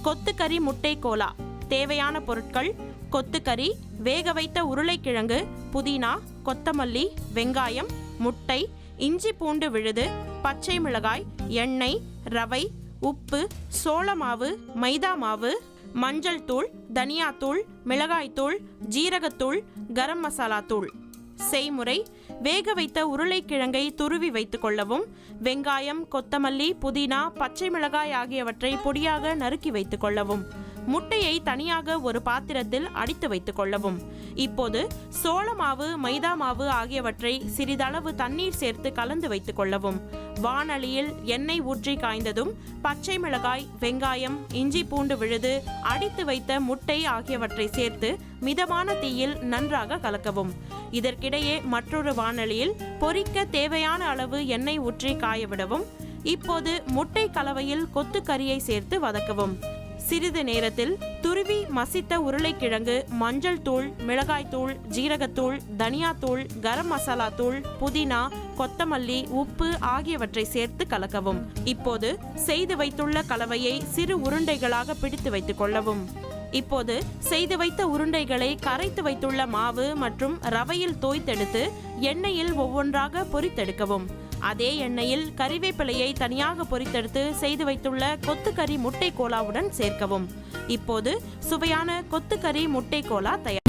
கொத்துக்கறி முட்டை கோலா. தேவையான பொருட்கள்: கொத்துக்கறி, வேக வைத்த உருளைக்கிழங்கு, புதினா, கொத்தமல்லி, வெங்காயம், முட்டை, இஞ்சி பூண்டு விழுது, பச்சை மிளகாய், எண்ணெய், ரவை, உப்பு, சோள மாவு, மைதா மாவு, மஞ்சள் தூள், தனியாத்தூள், மிளகாய்த்தூள், ஜீரகத்தூள், கரம் மசாலா தூள். செய்முறை: வேக வைத்த உருளைக்கிழங்கை துருவி வைத்துக் கொள்ளவும். வெங்காயம், கொத்தமல்லி, புதினா, பச்சை மிளகாய் ஆகியவற்றை பொடியாக நறுக்கி வைத்துக் கொள்ளவும். முட்டையை தனியாக ஒரு பாத்திரத்தில் அடித்து வைத்துக் கொள்ளவும். இப்போது சோள மாவு, மைதா மாவு ஆகியவற்றை சிறிதளவு தண்ணீர் சேர்த்து கலந்து வைத்துக் கொள்ளவும். வாணலியில் எண்ணெய் ஊற்றி காய்ந்ததும் பச்சை மிளகாய், வெங்காயம், இஞ்சி பூண்டு விழுது, அடித்து வைத்த முட்டை ஆகியவற்றை சேர்த்து மிதமான தீயில் நன்றாக கலக்கவும். இதற்கிடையே மற்றொரு வாணலியில் பொரிக்க தேவையான அளவு எண்ணெய் ஊற்றி காயவிடவும். இப்போது முட்டை கலவையில் கொத்துக்கறியை சேர்த்து வதக்கவும். சிறிது நேரத்தில் துருவி மசித்த உருளைக்கிழங்கு, மஞ்சள் தூள், மிளகாய் தூள், ஜீரகத்தூள், தனியாத்தூள், கரம் மசாலா தூள், புதினா, கொத்தமல்லி, உப்பு ஆகியவற்றை சேர்த்து கலக்கவும். இப்போது செய்து வைத்துள்ள கலவையை சிறு உருண்டைகளாக பிடித்து வைத்துக் கொள்ளவும். இப்போது செய்து வைத்த உருண்டைகளை கரைத்து வைத்துள்ள மாவு மற்றும் ரவையில் தோய்த்தெடுத்து எண்ணெயில் ஒவ்வொன்றாக பொரித்தெடுக்கவும். அதே எண்ணெயில் கறிவேப்பிலையை தனியாக பொரித்தெடுத்து செய்து வைத்துள்ள கொத்துக்கறி முட்டை கோலாவுடன் சேர்க்கவும். இப்போது சுவையான கொத்துக்கறி முட்டை கோலா தயார்.